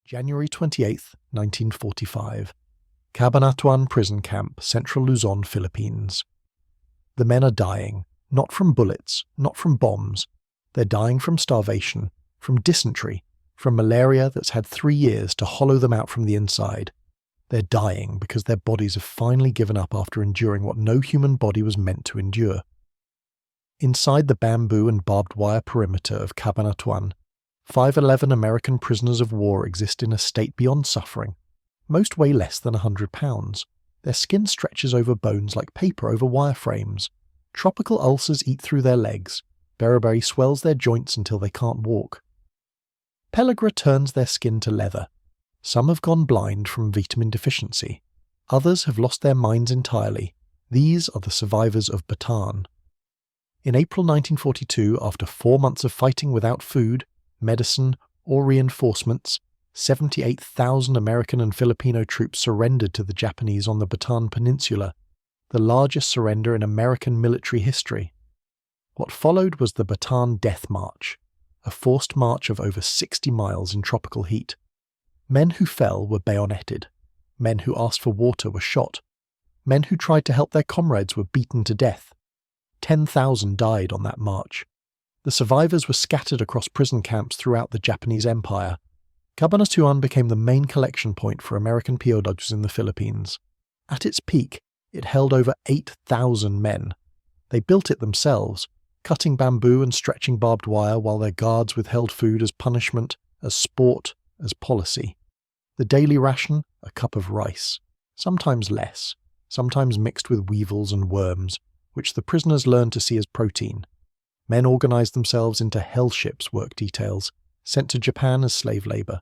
January 28, 1945. Cabanatuan Prison Camp, Central Luzon, Philippines. The men are dying, not from bullets, not from bombs. They're dying from starvation, from dysentery, from malaria that's had 3 years to hollow them out from the inside. They're dying because their bodies have finally given up after enduring what no human body was meant to endure. Inside the bamboo and barbed wire perimeter of Cabanatuan, 511 American prisoners of war exist in a state beyond suffering. Most weigh less than 100 pounds. Their skin stretches over bones like paper over wireframes. Tropical ulcers eat through their legs. Beriberi swells their joints until they can't walk. Pellagra turns their skin to leather. Some have gone blind from vitamin deficiency. Others have lost their minds entirely. These are the survivors of Bataan. In April 1942, after 4 months of fighting without food, medicine, or reinforcements, 78,000 American and Filipino troops surrendered to the Japanese on the Bataan Peninsula, the largest surrender in American military history. What followed was the Bataan Death March, a forced march of over 60 miles in tropical heat. Men who fell were bayoneted. Men who asked for water were shot. Men who tried to help their comrades were beaten to death. 10,000 died on that march. The survivors were scattered across prison camps throughout the Japanese Empire. Cabanatuan became the main collection point for American POWs in the Philippines. At its peak, it held over 8,000 men. They built it themselves, cutting bamboo and stretching barbed wire while their guards withheld food as punishment, as sport, as policy. The daily ration, a cup of rice, sometimes less, sometimes mixed with weevils and worms, which the prisoners learned to see as protein. Men organized themselves into hell ships, work details, sent to Japan as slave labor.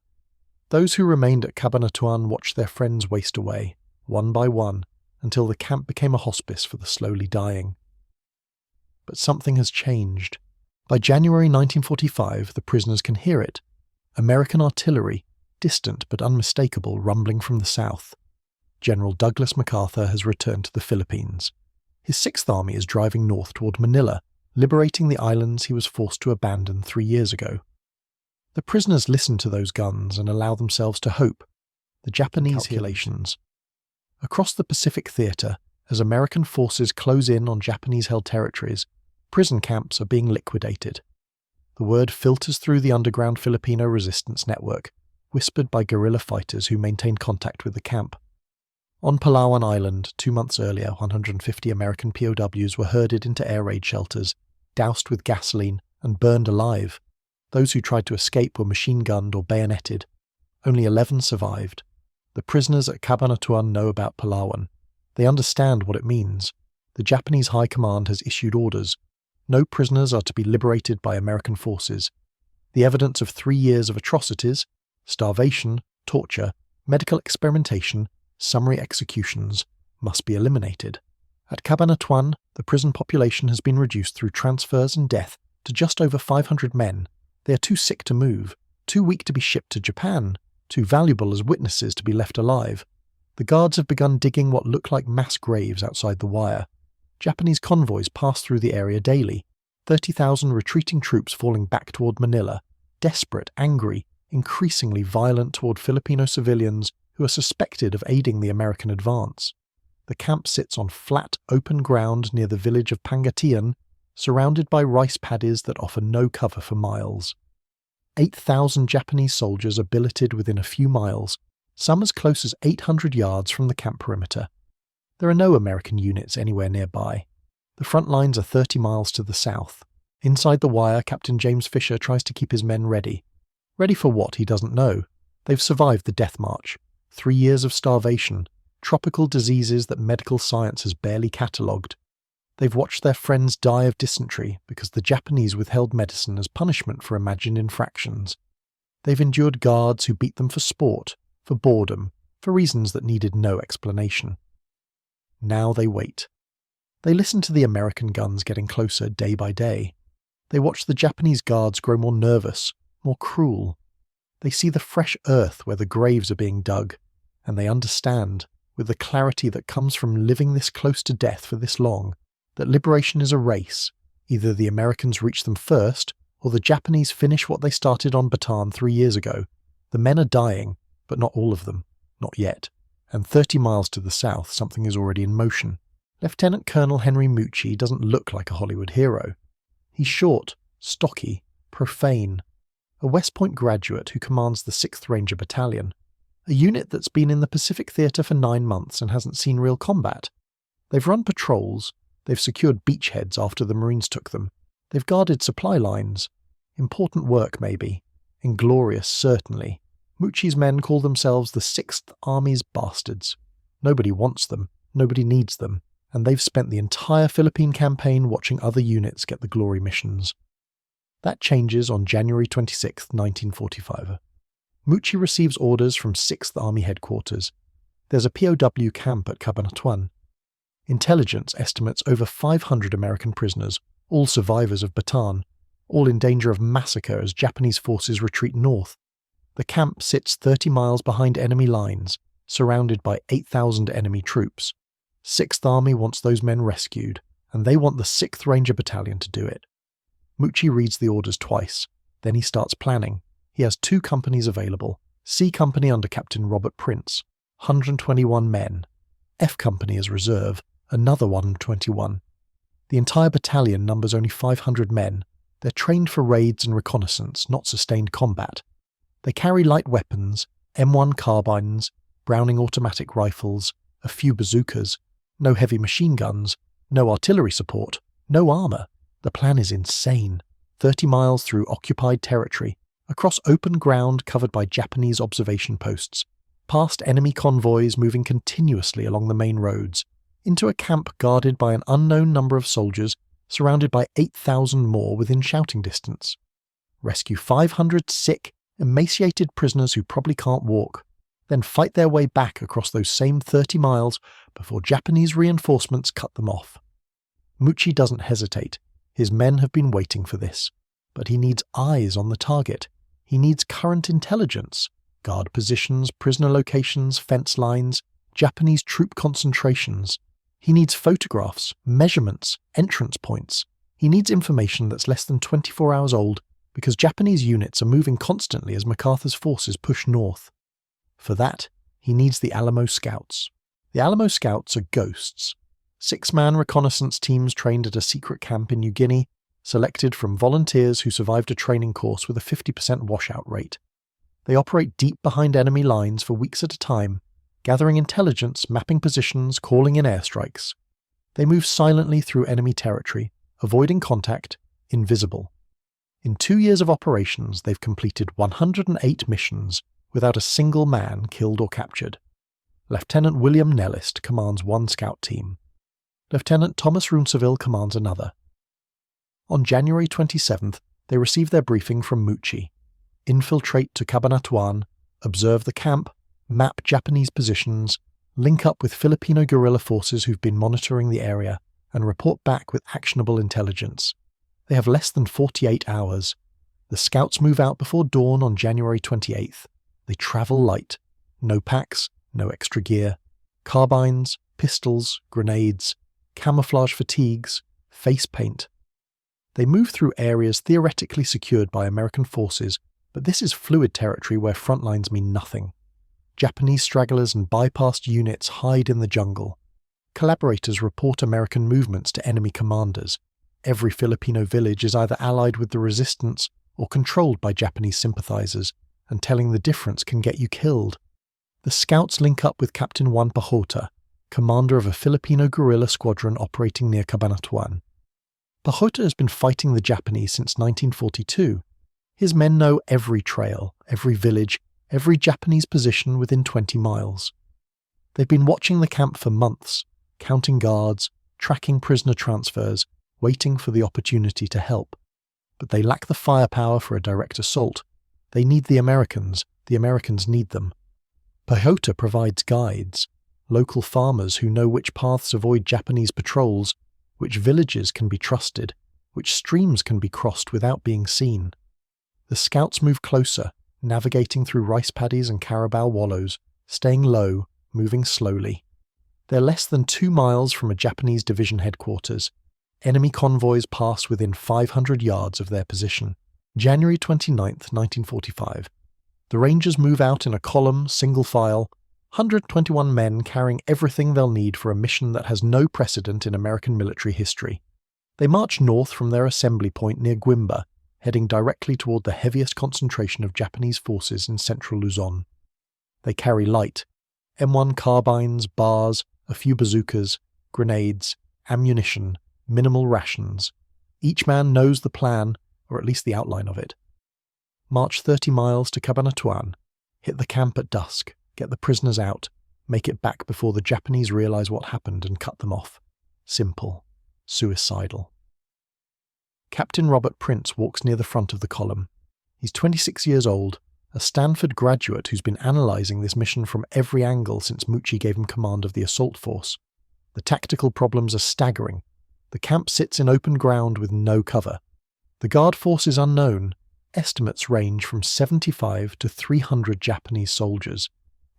Those who remained at Cabanatuan watched their friends waste away, one by one, until the camp became a hospice for the slowly dying. But something has changed. By January 1945, the prisoners can hear it. American artillery, distant but unmistakable, rumbling from the south. General Douglas MacArthur has returned to the Philippines. His 6th Army is driving north toward Manila, liberating the islands he was forced to abandon 3 years ago. The prisoners listen to those guns and allow themselves to hope. The Japanese calculations. Across the Pacific Theater, as American forces close in on Japanese-held territories, prison camps are being liquidated. The word filters through the underground Filipino resistance network, whispered by guerrilla fighters who maintain contact with the camp. On Palawan Island, 2 months earlier, 150 American POWs were herded into air raid shelters, doused with gasoline, and burned alive. Those who tried to escape were machine-gunned or bayoneted. Only 11 survived. The prisoners at Cabanatuan know about Palawan. They understand what it means. The Japanese High Command has issued orders. No prisoners are to be liberated by American forces. The evidence of 3 years of atrocities, starvation, torture, medical experimentation, summary executions, must be eliminated. At Cabanatuan, the prison population has been reduced through transfers and death to just over 500 men. They are too sick to move, too weak to be shipped to Japan, too valuable as witnesses to be left alive. The guards have begun digging what look like mass graves outside the wire. Japanese convoys pass through the area daily, 30,000 retreating troops falling back toward Manila, desperate, angry, increasingly violent toward Filipino civilians who are suspected of aiding the American advance. The camp sits on flat, open ground near the village of Pangatian, surrounded by rice paddies that offer no cover for miles. 8,000 Japanese soldiers are billeted within a few miles, some as close as 800 yards from the camp perimeter. There are no American units anywhere nearby. The front lines are 30 miles to the south. Inside the wire, Captain James Fisher tries to keep his men ready. Ready for what, he doesn't know. They've survived the Death March. 3 years of starvation, tropical diseases that medical science has barely catalogued. They've watched their friends die of dysentery because the Japanese withheld medicine as punishment for imagined infractions. They've endured guards who beat them for sport, for boredom, for reasons that needed no explanation. Now they wait. They listen to the American guns getting closer day by day. They watch the Japanese guards grow more nervous, more cruel. They see the fresh earth where the graves are being dug, and they understand, with the clarity that comes from living this close to death for this long, that liberation is a race. Either the Americans reach them first, or the Japanese finish what they started on Bataan 3 years ago. The men are dying, but not all of them. Not yet. And 30 miles to the south, something is already in motion. Lieutenant Colonel Henry Mucci doesn't look like a Hollywood hero. He's short, stocky, profane. A West Point graduate who commands the 6th Ranger Battalion. A unit that's been in the Pacific Theatre for 9 months and hasn't seen real combat. They've run patrols. They've secured beachheads after the Marines took them. They've guarded supply lines. Important work, maybe. Inglorious, certainly. Mucci's men call themselves the 6th Army's bastards. Nobody wants them. Nobody needs them. And they've spent the entire Philippine campaign watching other units get the glory missions. That changes on January 26, 1945. Mucci receives orders from 6th Army headquarters. There's a POW camp at Cabanatuan. Intelligence estimates over 500 American prisoners, all survivors of Bataan, all in danger of massacre as Japanese forces retreat north. The camp sits 30 miles behind enemy lines, surrounded by 8,000 enemy troops. 6th Army wants those men rescued, and they want the 6th Ranger Battalion to do it. Mucci reads the orders twice. Then he starts planning. He has 2 companies available. C Company under Captain Robert Prince, 121 men. F Company as reserve, another 121. The entire battalion numbers only 500 men. They're trained for raids and reconnaissance, not sustained combat. They carry light weapons, M1 carbines, Browning automatic rifles, a few bazookas, no heavy machine guns, no artillery support, no armour. The plan is insane. 30 miles through occupied territory, across open ground covered by Japanese observation posts, past enemy convoys moving continuously along the main roads, into a camp guarded by an unknown number of soldiers, surrounded by 8,000 more within shouting distance. Rescue 500 sick, emaciated prisoners who probably can't walk, then fight their way back across those same 30 miles before Japanese reinforcements cut them off. Mucci doesn't hesitate. His men have been waiting for this. But he needs eyes on the target. He needs current intelligence, guard positions, prisoner locations, fence lines, Japanese troop concentrations. He needs photographs, measurements, entrance points. He needs information that's less than 24 hours old because Japanese units are moving constantly as MacArthur's forces push north. For that, he needs the Alamo Scouts. The Alamo Scouts are ghosts. 6-man reconnaissance teams trained at a secret camp in New Guinea, selected from volunteers who survived a training course with a 50% washout rate. They operate deep behind enemy lines for weeks at a time, gathering intelligence, mapping positions, calling in airstrikes. They move silently through enemy territory, avoiding contact, invisible. In 2 years of operations, they've completed 108 missions, without a single man killed or captured. Lieutenant William Nellist commands one scout team. Lieutenant Thomas Ronceville commands another. On January 27th, they receive their briefing from Mucci. Infiltrate to Cabanatuan, observe the camp, map Japanese positions, link up with Filipino guerrilla forces who've been monitoring the area, and report back with actionable intelligence. They have less than 48 hours. The scouts move out before dawn on January 28th. They travel light. No packs, no extra gear. Carbines, pistols, grenades, camouflage fatigues, face paint. They move through areas theoretically secured by American forces, but this is fluid territory where front lines mean nothing. Japanese stragglers and bypassed units hide in the jungle. Collaborators report American movements to enemy commanders. Every Filipino village is either allied with the resistance or controlled by Japanese sympathizers, and telling the difference can get you killed. The scouts link up with Captain Juan Pajota, commander of a Filipino guerrilla squadron operating near Cabanatuan. Pajota has been fighting the Japanese since 1942. His men know every trail, every village, every Japanese position within 20 miles. They've been watching the camp for months, counting guards, tracking prisoner transfers, waiting for the opportunity to help. But they lack the firepower for a direct assault. They need the Americans need them. Pajota provides guides, local farmers who know which paths avoid Japanese patrols, which villages can be trusted, which streams can be crossed without being seen. The scouts move closer, navigating through rice paddies and carabao wallows, staying low, moving slowly. They're less than 2 miles from a Japanese division headquarters. Enemy convoys pass within 500 yards of their position. January 29, 1945. The Rangers move out in a column, single file, 121 men carrying everything they'll need for a mission that has no precedent in American military history. They march north from their assembly point near Guimba, heading directly toward the heaviest concentration of Japanese forces in central Luzon. They carry light, M1 carbines, bars, a few bazookas, grenades, ammunition, minimal rations. Each man knows the plan, or at least the outline of it. March 30 miles to Cabanatuan, hit the camp at dusk, get the prisoners out, make it back before the Japanese realize what happened and cut them off. Simple. Suicidal. Captain Robert Prince walks near the front of the column. He's 26 years old, a Stanford graduate who's been analysing this mission from every angle since Mucci gave him command of the assault force. The tactical problems are staggering. The camp sits in open ground with no cover. The guard force is unknown. Estimates range from 75 to 300 Japanese soldiers,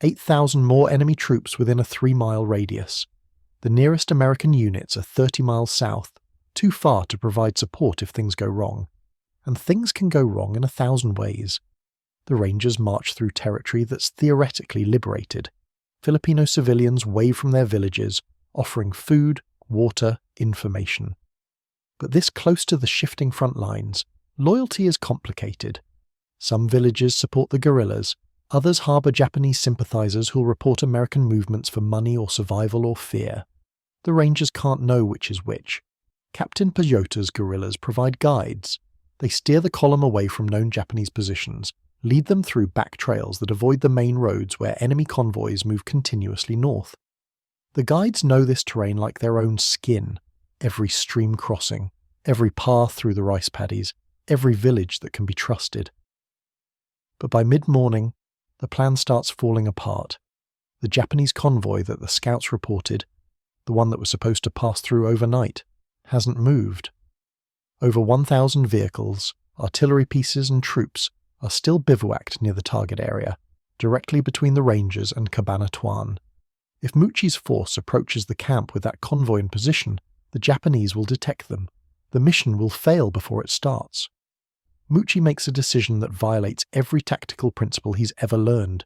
8,000 more enemy troops within a 3-mile radius. The nearest American units are 30 miles south, too far to provide support if things go wrong. And things can go wrong in 1,000 ways. The Rangers march through territory that's theoretically liberated. Filipino civilians wave from their villages, offering food, water, information. But this close to the shifting front lines, loyalty is complicated. Some villages support the guerrillas, others harbour Japanese sympathizers who'll report American movements for money or survival or fear. The Rangers can't know which is which. Captain Peyota's guerrillas provide guides. They steer the column away from known Japanese positions, lead them through back trails that avoid the main roads where enemy convoys move continuously north. The guides know this terrain like their own skin, every stream crossing, every path through the rice paddies, every village that can be trusted. But by mid-morning, the plan starts falling apart. The Japanese convoy that the scouts reported, the one that was supposed to pass through overnight, hasn't moved. Over 1,000 vehicles, artillery pieces and troops are still bivouacked near the target area, directly between the Rangers and Cabanatuan. If Mucci's force approaches the camp with that convoy in position, the Japanese will detect them. The mission will fail before it starts. Mucci makes a decision that violates every tactical principle he's ever learned.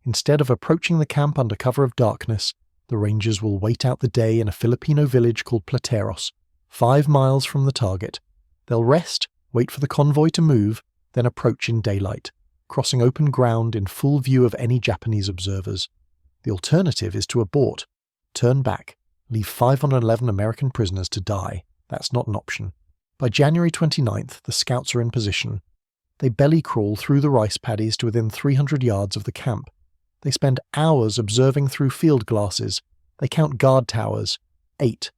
Instead of approaching the camp under cover of darkness, the Rangers will wait out the day in a Filipino village called Plateros, 5 miles from the target. They'll rest, wait for the convoy to move, then approach in daylight, crossing open ground in full view of any Japanese observers. The alternative is to abort, turn back, leave 511 American prisoners to die. That's not an option. By January 29th, the scouts are in position. They belly crawl through the rice paddies to within 300 yards of the camp. They spend hours observing through field glasses. They count guard towers, 8.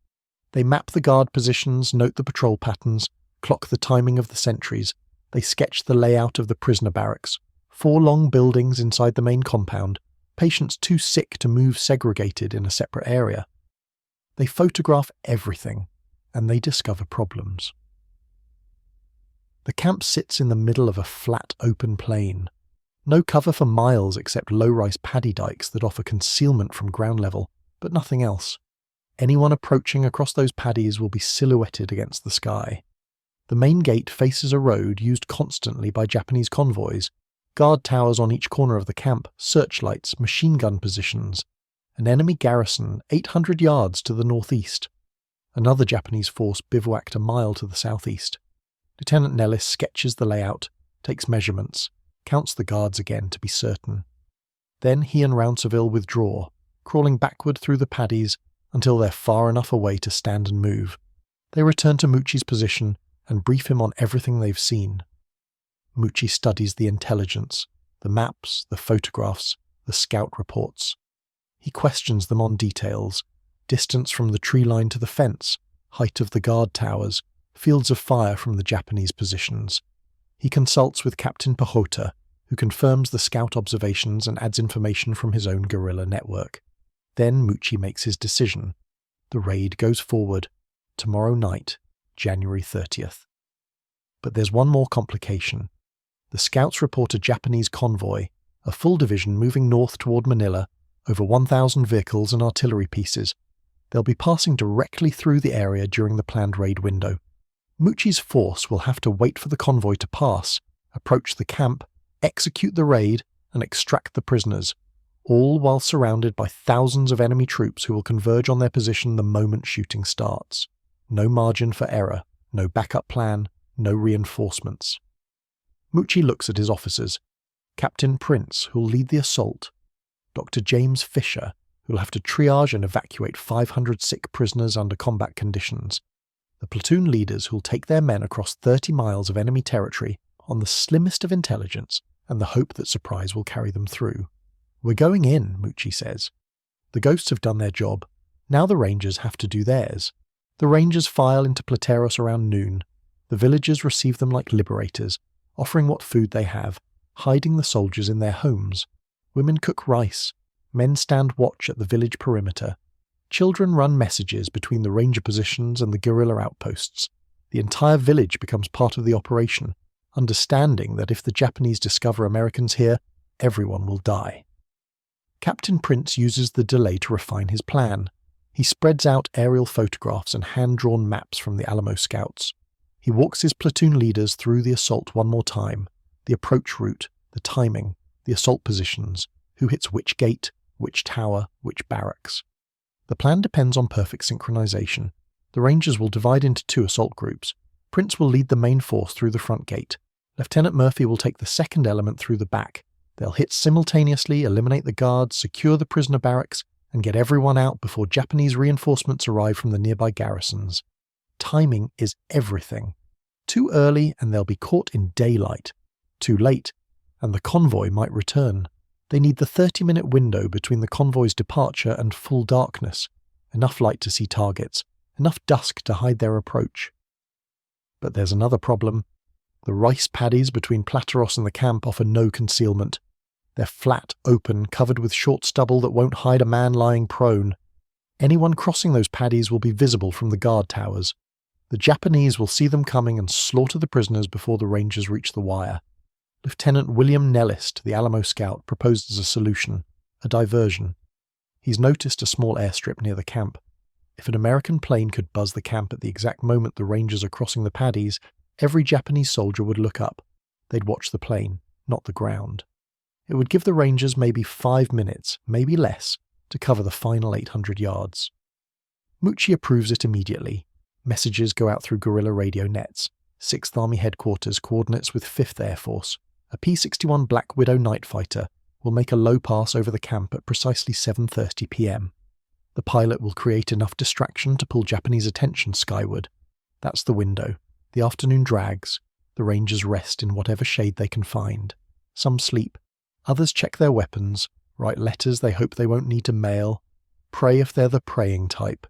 They map the guard positions, note the patrol patterns, clock the timing of the sentries. They sketch the layout of the prisoner barracks, 4 long buildings inside the main compound, patients too sick to move segregated in a separate area. They photograph everything, and they discover problems. The camp sits in the middle of a flat, open plain. No cover for miles except low-rise paddy dikes that offer concealment from ground level, but nothing else. Anyone approaching across those paddies will be silhouetted against the sky. The main gate faces a road used constantly by Japanese convoys, guard towers on each corner of the camp, searchlights, machine gun positions, an enemy garrison 800 yards to the northeast. Another Japanese force bivouacked a mile to the southeast. Lieutenant Nellis sketches the layout, takes measurements, counts the guards again to be certain. Then he and Rounceville withdraw, crawling backward through the paddies until they're far enough away to stand and move. They return to Mucci's position and brief him on everything they've seen. Mucci studies the intelligence, the maps, the photographs, the scout reports. He questions them on details, distance from the tree line to the fence, height of the guard towers, fields of fire from the Japanese positions. He consults with Captain Pejota, who confirms the scout observations and adds information from his own guerrilla network. Then Mucci makes his decision. The raid goes forward, tomorrow night, January 30th. But there's one more complication. The scouts report a Japanese convoy, a full division moving north toward Manila, over 1,000 vehicles and artillery pieces. They'll be passing directly through the area during the planned raid window. Mucci's force will have to wait for the convoy to pass, approach the camp, execute the raid, and extract the prisoners, all while surrounded by thousands of enemy troops who will converge on their position the moment shooting starts. No margin for error, no backup plan, no reinforcements. Mucci looks at his officers. Captain Prince, who'll lead the assault. Dr. James Fisher, who'll have to triage and evacuate 500 sick prisoners under combat conditions. The platoon leaders who'll take their men across 30 miles of enemy territory on the slimmest of intelligence and the hope that surprise will carry them through. We're going in, Mucci says. The Ghosts have done their job. Now the Rangers have to do theirs. The Rangers file into Plateros around noon. The villagers receive them like liberators, offering what food they have, hiding the soldiers in their homes. Women cook rice. Men stand watch at the village perimeter. Children run messages between the Ranger positions and the guerrilla outposts. The entire village becomes part of the operation, understanding that if the Japanese discover Americans here, everyone will die. Captain Prince uses the delay to refine his plan. He spreads out aerial photographs and hand-drawn maps from the Alamo Scouts. He walks his platoon leaders through the assault one more time, the approach route, the timing, the assault positions, who hits which gate, which tower, which barracks. The plan depends on perfect synchronization. The Rangers will divide into 2 assault groups. Prince will lead the main force through the front gate. Lieutenant Murphy will take the second element through the back. They'll hit simultaneously, eliminate the guards, secure the prisoner barracks, and get everyone out before Japanese reinforcements arrive from the nearby garrisons. Timing is everything. Too early and they'll be caught in daylight. Too late, and the convoy might return. They need the 30-minute window between the convoy's departure and full darkness. Enough light to see targets, enough dusk to hide their approach. But there's another problem. The rice paddies between Plateros and the camp offer no concealment. They're flat, open, covered with short stubble that won't hide a man lying prone. Anyone crossing those paddies will be visible from the guard towers. The Japanese will see them coming and slaughter the prisoners before the Rangers reach the wire. Lieutenant William Nellist, the Alamo Scout, proposes a solution, a diversion. He's noticed a small airstrip near the camp. If an American plane could buzz the camp at the exact moment the Rangers are crossing the paddies, every Japanese soldier would look up. They'd watch the plane, not the ground. It would give the Rangers maybe 5 minutes, maybe less, to cover the final 800 yards. Mucci approves it immediately. Messages go out through guerrilla radio nets. 6th Army Headquarters coordinates with 5th Air Force. A P-61 Black Widow night fighter will make a low pass over the camp at precisely 7:30 p.m. The pilot will create enough distraction to pull Japanese attention skyward. That's the window. The afternoon drags. The Rangers rest in whatever shade they can find. Some sleep. Others check their weapons, write letters they hope they won't need to mail, pray if they're the praying type.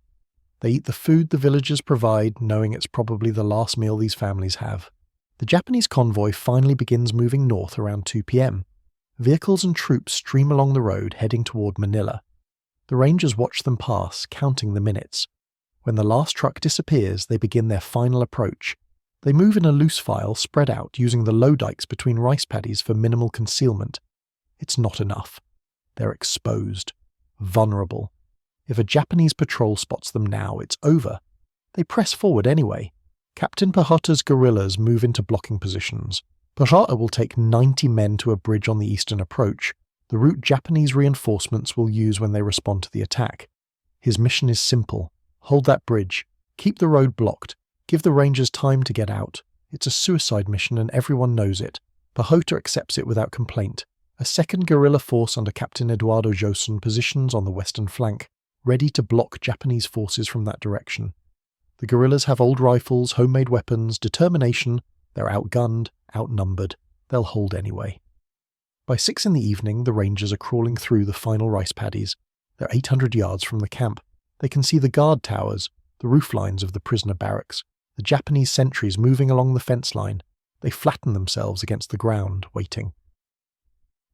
They eat the food the villagers provide, knowing it's probably the last meal these families have. The Japanese convoy finally begins moving north around 2 p.m. Vehicles and troops stream along the road, heading toward Manila. The Rangers watch them pass, counting the minutes. When the last truck disappears, they begin their final approach. They move in a loose file, spread out, using the low dikes between rice paddies for minimal concealment. It's not enough. They're exposed. Vulnerable. If a Japanese patrol spots them now, it's over. They press forward anyway. Captain Pejota's guerrillas move into blocking positions. Pejota will take 90 men to a bridge on the eastern approach, the route Japanese reinforcements will use when they respond to the attack. His mission is simple. Hold that bridge. Keep the road blocked. Give the Rangers time to get out. It's a suicide mission and everyone knows it. Pejota accepts it without complaint. A second guerrilla force under Captain Eduardo Joson positions on the western flank, ready to block Japanese forces from that direction. The guerrillas have old rifles, homemade weapons, determination. They're outgunned, outnumbered. They'll hold anyway. By 6 in the evening, the Rangers are crawling through the final rice paddies. They're 800 yards from the camp. They can see the guard towers, the roof lines of the prisoner barracks, the Japanese sentries moving along the fence line. They flatten themselves against the ground, waiting.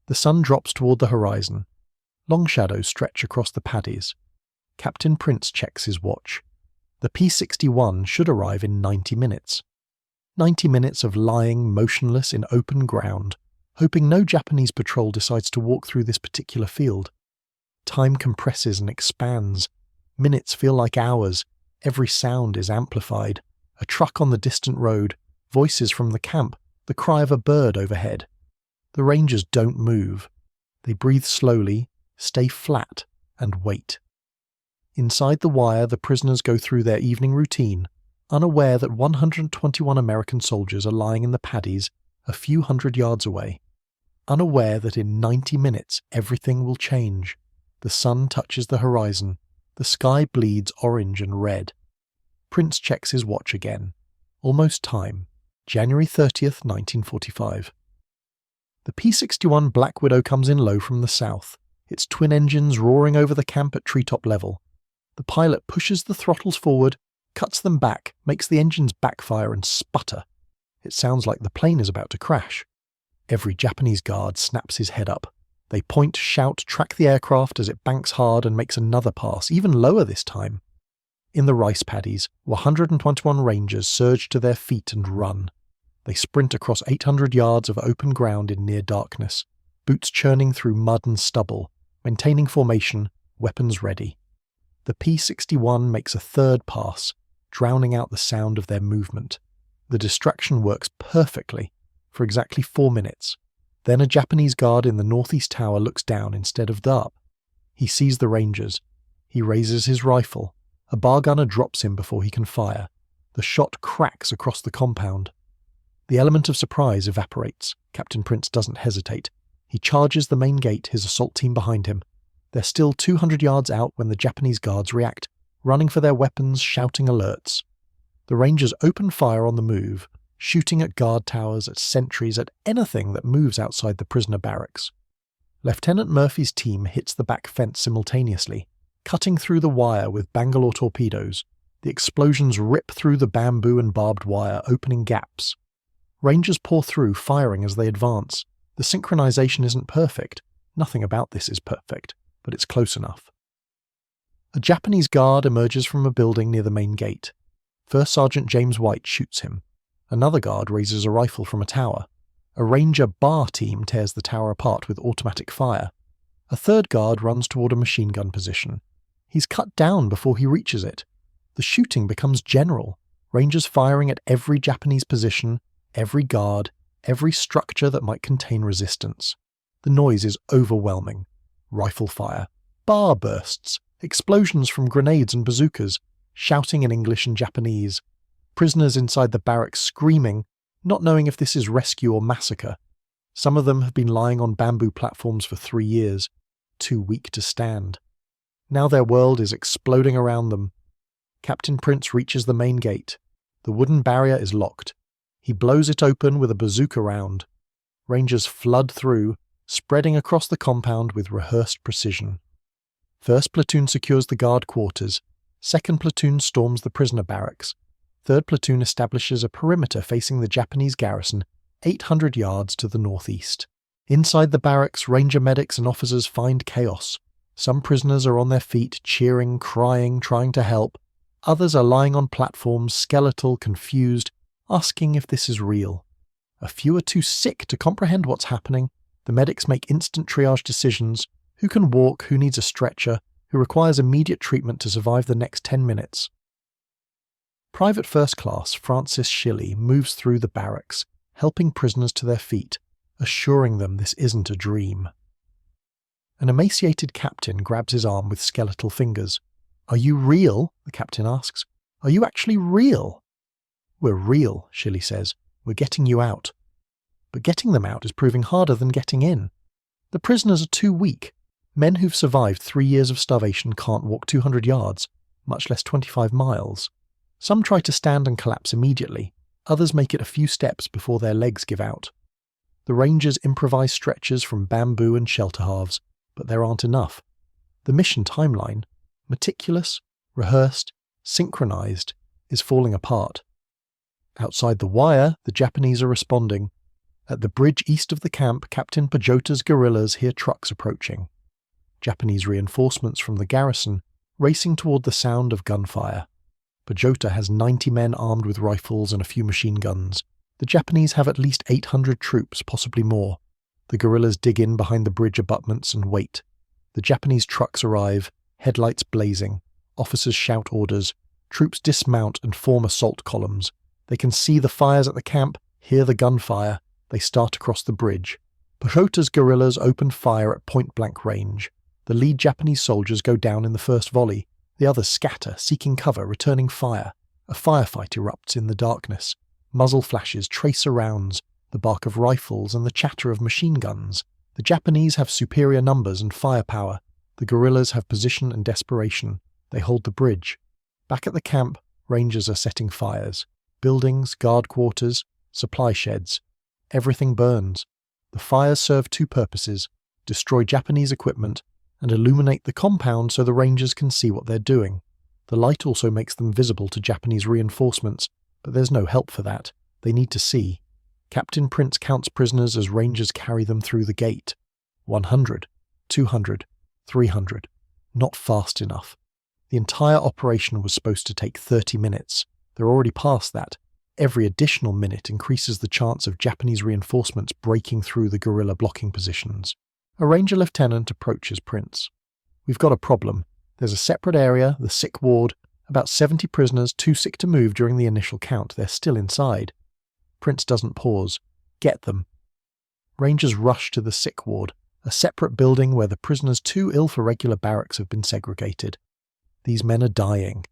The sun drops toward the horizon. Long shadows stretch across the paddies. Captain Prince checks his watch. The P-61 should arrive in 90 minutes. 90 minutes of lying motionless in open ground, hoping no Japanese patrol decides to walk through this particular field. Time compresses and expands. Minutes feel like hours. Every sound is amplified. A truck on the distant road, voices from the camp, the cry of a bird overhead. The Rangers don't move. They breathe slowly, stay flat, and wait. Inside the wire, the prisoners go through their evening routine, unaware that 121 American soldiers are lying in the paddies a few hundred yards away. Unaware that in 90 minutes everything will change. The sun touches the horizon. The sky bleeds orange and red. Prince checks his watch again. Almost time. January 30th, 1945. The P-61 Black Widow comes in low from the south, its twin engines roaring over the camp at treetop level. The pilot pushes the throttles forward, cuts them back, makes the engines backfire and sputter. It sounds like the plane is about to crash. Every Japanese guard snaps his head up. They point, shout, track the aircraft as it banks hard and makes another pass, even lower this time. In the rice paddies, 121 Rangers surge to their feet and run. They sprint across 800 yards of open ground in near darkness, boots churning through mud and stubble, maintaining formation, weapons ready. The P-61 makes a third pass, drowning out the sound of their movement. The distraction works perfectly, for exactly 4 minutes. Then a Japanese guard in the northeast tower looks down instead of up. He sees the Rangers. He raises his rifle. A bar gunner drops him before he can fire. The shot cracks across the compound. The element of surprise evaporates. Captain Prince doesn't hesitate. He charges the main gate, his assault team behind him. They're still 200 yards out when the Japanese guards react, running for their weapons, shouting alerts. The Rangers open fire on the move, shooting at guard towers, at sentries, at anything that moves outside the prisoner barracks. Lieutenant Murphy's team hits the back fence simultaneously, cutting through the wire with Bangalore torpedoes. The explosions rip through the bamboo and barbed wire, opening gaps. Rangers pour through, firing as they advance. The synchronization isn't perfect. Nothing about this is perfect, but it's close enough. A Japanese guard emerges from a building near the main gate. First Sergeant James White shoots him. Another guard raises a rifle from a tower. A Ranger bar team tears the tower apart with automatic fire. A third guard runs toward a machine gun position. He's cut down before he reaches it. The shooting becomes general. Rangers firing at every Japanese position, every guard, every structure that might contain resistance. The noise is overwhelming. Rifle fire, bar bursts, explosions from grenades and bazookas, shouting in English and Japanese. Prisoners inside the barracks screaming, not knowing if this is rescue or massacre. Some of them have been lying on bamboo platforms for 3 years, too weak to stand. Now their world is exploding around them. Captain Prince reaches the main gate. The wooden barrier is locked. He blows it open with a bazooka round. Rangers flood through, spreading across the compound with rehearsed precision. First platoon secures the guard quarters. Second platoon storms the prisoner barracks. Third platoon establishes a perimeter facing the Japanese garrison 800 yards to the northeast. Inside the barracks, Ranger medics and officers find chaos. Some prisoners are on their feet, cheering, crying, trying to help. Others are lying on platforms, skeletal, confused, asking if this is real. A few are too sick to comprehend what's happening. The medics make instant triage decisions. Who can walk, who needs a stretcher, who requires immediate treatment to survive the next 10 minutes. Private First Class Francis Shilley moves through the barracks, helping prisoners to their feet, assuring them this isn't a dream. An emaciated captain grabs his arm with skeletal fingers. "Are you real?" the captain asks. "Are you actually real?" "We're real," Shilley says. "We're getting you out." But getting them out is proving harder than getting in. The prisoners are too weak. Men who've survived 3 years of starvation can't walk 200 yards, much less 25 miles. Some try to stand and collapse immediately. Others make it a few steps before their legs give out. The Rangers improvise stretchers from bamboo and shelter halves, but there aren't enough. The mission timeline, meticulous, rehearsed, synchronized, is falling apart. Outside the wire, the Japanese are responding. At the bridge east of the camp, Captain Pajota's guerrillas hear trucks approaching. Japanese reinforcements from the garrison, racing toward the sound of gunfire. Pajota has 90 men armed with rifles and a few machine guns. The Japanese have at least 800 troops, possibly more. The guerrillas dig in behind the bridge abutments and wait. The Japanese trucks arrive, headlights blazing. Officers shout orders. Troops dismount and form assault columns. They can see the fires at the camp, hear the gunfire. They start across the bridge. Pejota's guerrillas opened fire at point-blank range. The lead Japanese soldiers go down in the first volley. The others scatter, seeking cover, returning fire. A firefight erupts in the darkness. Muzzle flashes, tracer rounds, the bark of rifles and the chatter of machine guns. The Japanese have superior numbers and firepower. The guerrillas have position and desperation. They hold the bridge. Back at the camp, Rangers are setting fires. Buildings, guard quarters, supply sheds. Everything burns. The fires serve two purposes: destroy Japanese equipment and illuminate the compound so the Rangers can see what they're doing. The light also makes them visible to Japanese reinforcements, but there's no help for that. They need to see. Captain Prince counts prisoners as Rangers carry them through the gate. 100, 200, 300. Not fast enough. The entire operation was supposed to take 30 minutes. They're already past that. Every additional minute increases the chance of Japanese reinforcements breaking through the guerrilla blocking positions. A Ranger lieutenant approaches Prince. "We've got a problem. There's a separate area, the sick ward, about 70 prisoners too sick to move during the initial count. They're still inside." Prince doesn't pause. "Get them." Rangers rush to the sick ward, a separate building where the prisoners too ill for regular barracks have been segregated. These men are dying.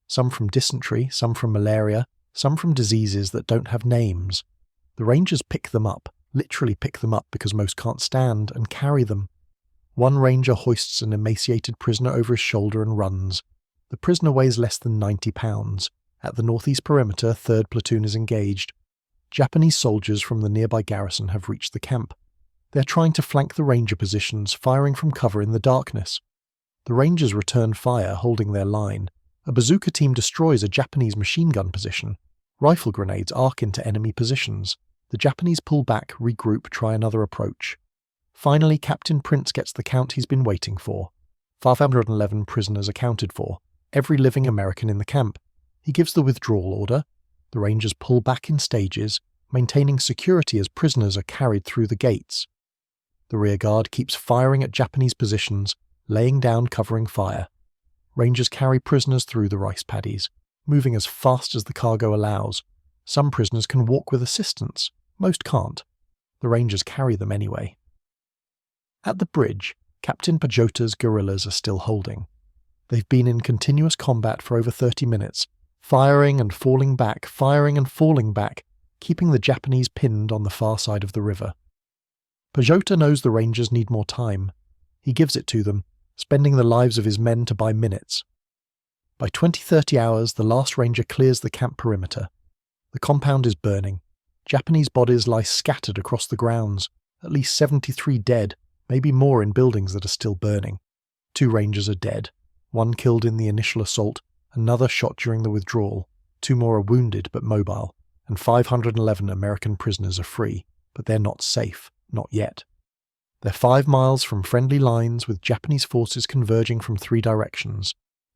Some from dysentery, some from malaria, some from diseases that don't have names. The Rangers pick them up, literally pick them up because most can't stand, and carry them. One Ranger hoists an emaciated prisoner over his shoulder and runs. The prisoner weighs less than 90 pounds. At the northeast perimeter, 3rd Platoon is engaged. Japanese soldiers from the nearby garrison have reached the camp. They're trying to flank the Ranger positions, firing from cover in the darkness. The Rangers return fire, holding their line. A bazooka team destroys a Japanese machine gun position. Rifle grenades arc into enemy positions. The Japanese pull back, regroup, try another approach. Finally, Captain Prince gets the count he's been waiting for. 511 prisoners accounted for, every living American in the camp. He gives the withdrawal order. The Rangers pull back in stages, maintaining security as prisoners are carried through the gates. The rearguard keeps firing at Japanese positions, laying down covering fire. Rangers carry prisoners through the rice paddies, moving as fast as the cargo allows. Some prisoners can walk with assistance, most can't. The Rangers carry them anyway. At the bridge, Captain Pejota's guerrillas are still holding. They've been in continuous combat for over 30 minutes, firing and falling back, keeping the Japanese pinned on the far side of the river. Pejota knows the Rangers need more time. He gives it to them, spending the lives of his men to buy minutes. By 20-30 hours, the last Ranger clears the camp perimeter. The compound is burning. Japanese bodies lie scattered across the grounds, at least 73 dead, maybe more in buildings that are still burning. 2 Rangers are dead. 1 killed in the initial assault, another shot during the withdrawal. 2 more are wounded but mobile, and 511 American prisoners are free, but they're not safe, not yet. They're 5 miles from friendly lines with Japanese forces converging from 3 directions.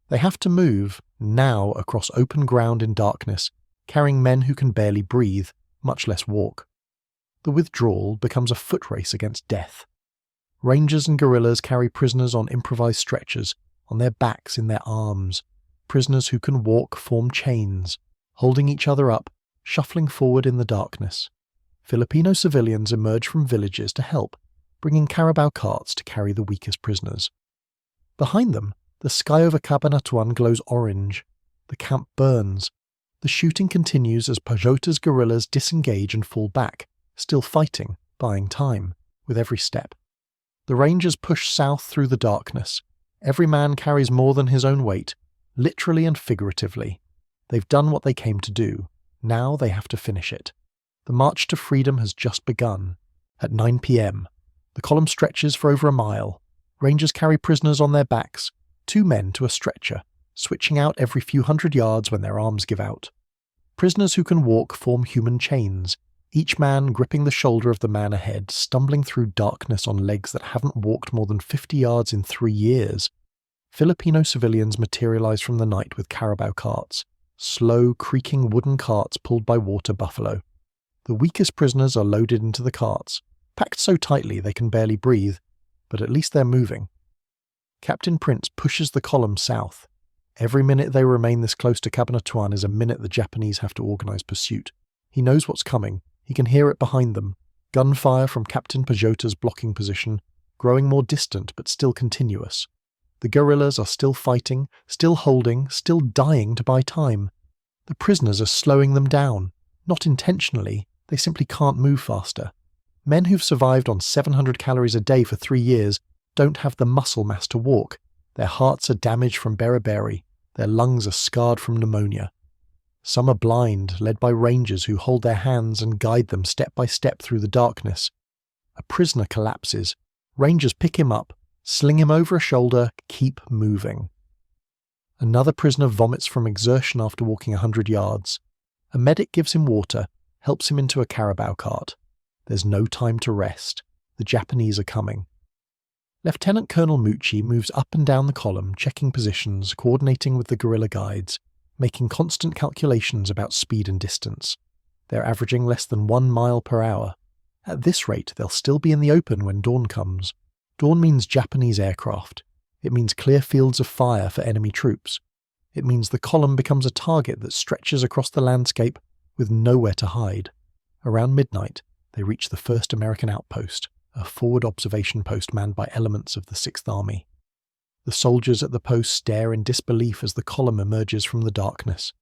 They have to move, now, across open ground in darkness, carrying men who can barely breathe, much less walk. The withdrawal becomes a foot race against death. Rangers and guerrillas carry prisoners on improvised stretchers, on their backs, in their arms. Prisoners who can walk form chains, holding each other up, shuffling forward in the darkness. Filipino civilians emerge from villages to help, bringing carabao carts to carry the weakest prisoners. Behind them, the sky over Cabanatuan glows orange. The camp burns. The shooting continues as Pejota's guerrillas disengage and fall back, still fighting, buying time, with every step. The Rangers push south through the darkness. Every man carries more than his own weight, literally and figuratively. They've done what they came to do. Now they have to finish it. The march to freedom has just begun. At 9 p.m., the column stretches for over a mile. Rangers carry prisoners on their backs, 2 men to a stretcher, switching out every few hundred yards when their arms give out. Prisoners who can walk form human chains, each man gripping the shoulder of the man ahead, stumbling through darkness on legs that haven't walked more than 50 yards in 3 years. Filipino civilians materialize from the night with carabao carts, slow, creaking wooden carts pulled by water buffalo. The weakest prisoners are loaded into the carts, packed so tightly they can barely breathe, but at least they're moving. Captain Prince pushes the column south. Every minute they remain this close to Cabanatuan is a minute the Japanese have to organize pursuit. He knows what's coming. He can hear it behind them. Gunfire from Captain Pajota's blocking position, growing more distant but still continuous. The guerrillas are still fighting, still holding, still dying to buy time. The prisoners are slowing them down. Not intentionally, they simply can't move faster. Men who've survived on 700 calories a day for 3 years don't have the muscle mass to walk. Their hearts are damaged from beriberi. Their lungs are scarred from pneumonia. Some are blind, led by rangers who hold their hands and guide them step by step through the darkness. A prisoner collapses. Rangers pick him up, sling him over a shoulder, keep moving. Another prisoner vomits from exertion after walking 100 yards. A medic gives him water, helps him into a carabao cart. There's no time to rest. The Japanese are coming. Lieutenant Colonel Mucci moves up and down the column, checking positions, coordinating with the guerrilla guides, making constant calculations about speed and distance. They're averaging less than 1 mile per hour. At this rate, they'll still be in the open when dawn comes. Dawn means Japanese aircraft. It means clear fields of fire for enemy troops. It means the column becomes a target that stretches across the landscape with nowhere to hide. Around midnight, they reach the first American outpost, a forward observation post manned by elements of the 6th Army. The soldiers at the post stare in disbelief as the column emerges from the darkness.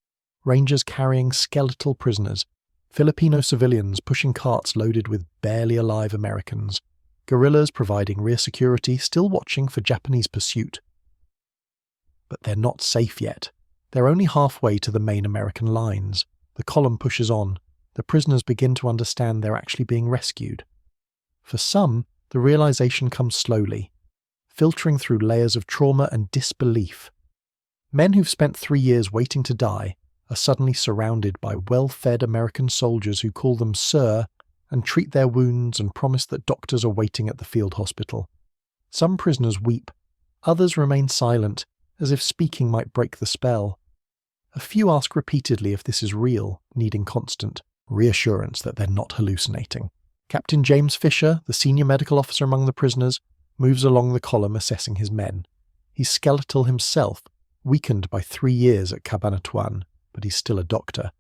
Rangers carrying skeletal prisoners, Filipino civilians pushing carts loaded with barely alive Americans, guerrillas providing rear security, still watching for Japanese pursuit. But they're not safe yet. They're only halfway to the main American lines. The column pushes on. The prisoners begin to understand they're actually being rescued. For some, the realization comes slowly, filtering through layers of trauma and disbelief. Men who've spent 3 years waiting to die are suddenly surrounded by well-fed American soldiers who call them sir and treat their wounds and promise that doctors are waiting at the field hospital. Some prisoners weep. Others remain silent, as if speaking might break the spell. A few ask repeatedly if this is real, needing constant reassurance that they're not hallucinating. Captain James Fisher, the senior medical officer among the prisoners, moves along the column assessing his men. He's skeletal himself, weakened by 3 years at Cabanatuan, but he's still a doctor.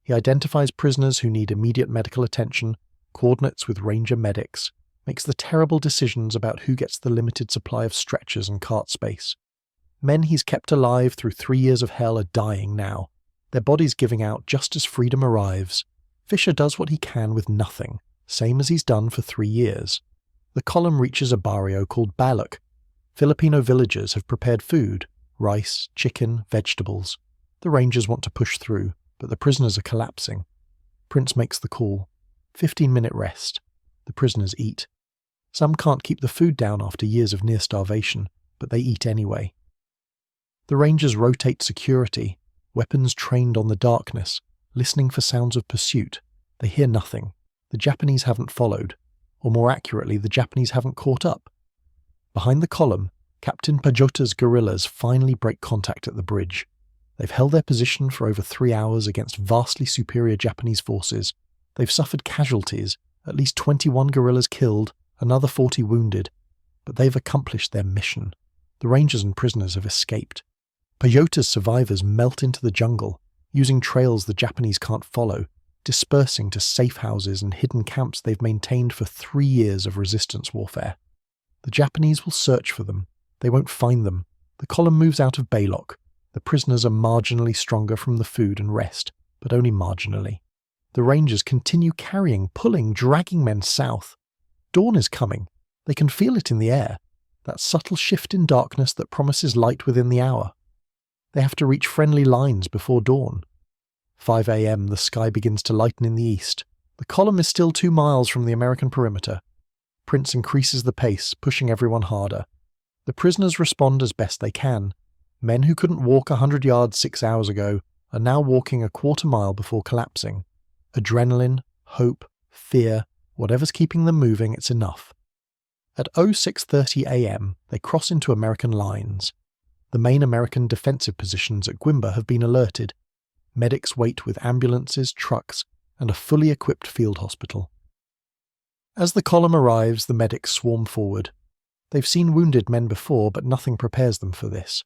He identifies prisoners who need immediate medical attention, coordinates with ranger medics, makes the terrible decisions about who gets the limited supply of stretchers and cart space. Men he's kept alive through 3 years of hell are dying now, their bodies giving out just as freedom arrives. Fisher does what he can with nothing, same as he's done for 3 years. The column reaches a barrio called Balak. Filipino villagers have prepared food, rice, chicken, vegetables. The rangers want to push through, but the prisoners are collapsing. Prince makes the call. 15-minute rest. The prisoners eat. Some can't keep the food down after years of near starvation, but they eat anyway. The rangers rotate security, weapons trained on the darkness, listening for sounds of pursuit. They hear nothing. The Japanese haven't followed, or more accurately, the Japanese haven't caught up. Behind the column, Captain Pajota's guerrillas finally break contact at the bridge. They've held their position for over 3 hours against vastly superior Japanese forces. They've suffered casualties, at least 21 guerrillas killed, another 40 wounded, but they've accomplished their mission. The rangers and prisoners have escaped. Pajota's survivors melt into the jungle, using trails the Japanese can't follow, dispersing to safe houses and hidden camps they've maintained for 3 years of resistance warfare. The Japanese will search for them. They won't find them. The column moves out of Balok. The prisoners are marginally stronger from the food and rest, but only marginally. The rangers continue carrying, pulling, dragging men south. Dawn is coming. They can feel it in the air, that subtle shift in darkness that promises light within the hour. They have to reach friendly lines before dawn. 5 a.m. the sky begins to lighten in the east. The column is still 2 miles from the American perimeter. Prince increases the pace, pushing everyone harder. The prisoners respond as best they can. Men who couldn't walk 100 yards 6 hours ago are now walking a quarter mile before collapsing. Adrenaline, hope, fear, whatever's keeping them moving, it's enough. At 06:30 a.m., they cross into American lines. The main American defensive positions at Guimba have been alerted. Medics wait with ambulances, trucks, and a fully equipped field hospital. As the column arrives, the medics swarm forward. They've seen wounded men before, but nothing prepares them for this.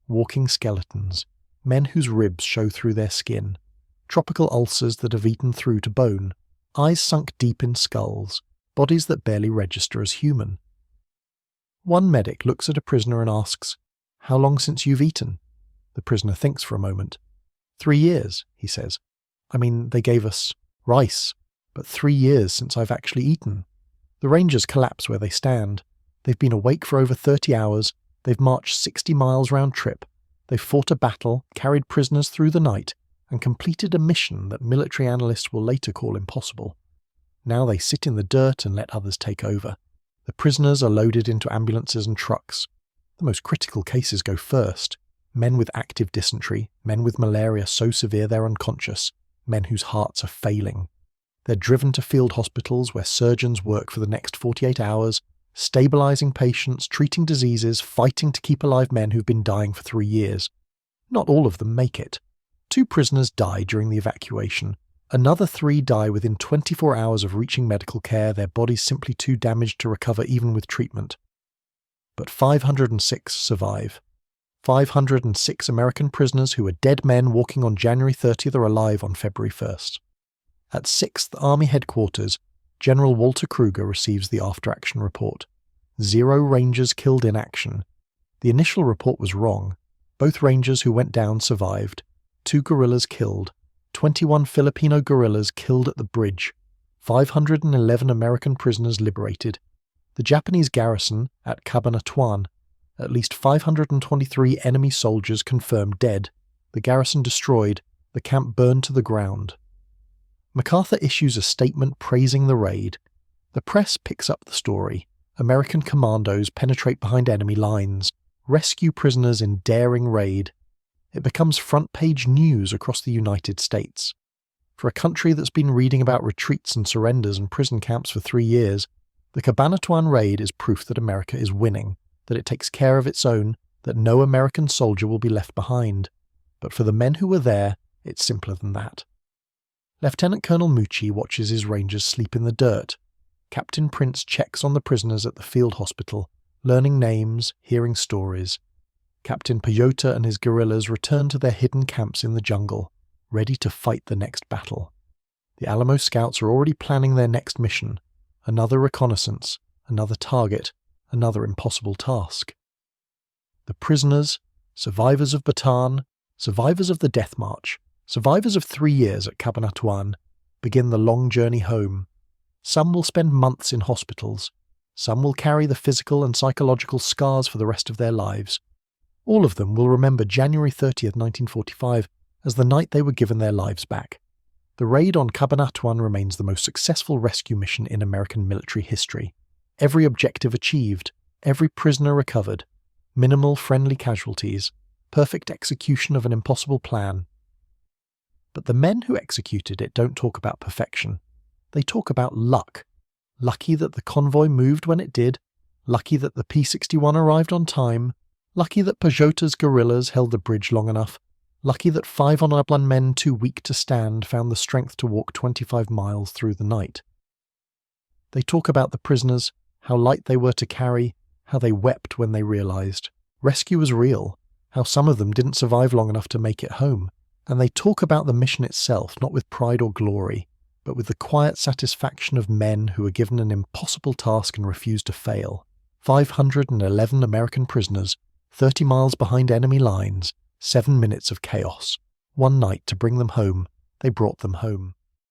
Walking skeletons, men whose ribs show through their skin, tropical ulcers that have eaten through to bone, eyes sunk deep in skulls, bodies that barely register as human. One medic looks at a prisoner and asks, "How long since you've eaten?" The prisoner thinks for a moment. 3 years, he says. "I mean, they gave us rice, but 3 years since I've actually eaten." The Rangers collapse where they stand. They've been awake for over 30 hours, they've marched 60 miles round trip, they've fought a battle, carried prisoners through the night, and completed a mission that military analysts will later call impossible. Now they sit in the dirt and let others take over. The prisoners are loaded into ambulances and trucks. The most critical cases go first. Men with active dysentery, men with malaria so severe they're unconscious, men whose hearts are failing. They're driven to field hospitals where surgeons work for the next 48 hours, stabilizing patients, treating diseases, fighting to keep alive men who've been dying for 3 years. Not all of them make it. 2 prisoners die during the evacuation. Another 3 die within 24 hours of reaching medical care, their bodies simply too damaged to recover even with treatment. But 506 survive. 506 American prisoners who were dead men walking on January 30th are alive on February 1st. At 6th Army Headquarters, General Walter Kruger receives the after-action report. 0 Rangers killed in action. The initial report was wrong. Both Rangers who went down survived. 2 guerrillas killed. 21 Filipino guerrillas killed at the bridge. 511 American prisoners liberated. The Japanese garrison at Cabanatuan. At least 523 enemy soldiers confirmed dead. The garrison destroyed. The camp burned to the ground. MacArthur issues a statement praising the raid. The press picks up the story. American commandos penetrate behind enemy lines, rescue prisoners in daring raid. It becomes front-page news across the United States. For a country that's been reading about retreats and surrenders and prison camps for 3 years, the Cabanatuan raid is proof that America is winning, that it takes care of its own, that no American soldier will be left behind. But for the men who were there, it's simpler than that. Lieutenant Colonel Mucci watches his Rangers sleep in the dirt. Captain Prince checks on the prisoners at the field hospital, learning names, hearing stories. Captain Peyote and his guerrillas return to their hidden camps in the jungle, ready to fight the next battle. The Alamo Scouts are already planning their next mission, another reconnaissance, another target, another impossible task. The prisoners, survivors of Bataan, survivors of the Death March, survivors of 3 years at Cabanatuan, begin the long journey home. Some will spend months in hospitals. Some will carry the physical and psychological scars for the rest of their lives. All of them will remember January 30th, 1945 as the night they were given their lives back. The raid on Cabanatuan remains the most successful rescue mission in American military history. Every objective achieved, every prisoner recovered, minimal friendly casualties, perfect execution of an impossible plan. But the men who executed it don't talk about perfection. They talk about luck. Lucky that the convoy moved when it did, lucky that the P-61 arrived on time, lucky that Peyote's guerrillas held the bridge long enough, lucky that 5 Onablan men too weak to stand found the strength to walk 25 miles through the night. They talk about the prisoners, how light they were to carry, how they wept when they realized rescue was real, how some of them didn't survive long enough to make it home. And they talk about the mission itself not with pride or glory, but with the quiet satisfaction of men who were given an impossible task and refused to fail. 511 American prisoners, 30 miles behind enemy lines, 7 minutes of chaos. 1 night to bring them home. They brought them home.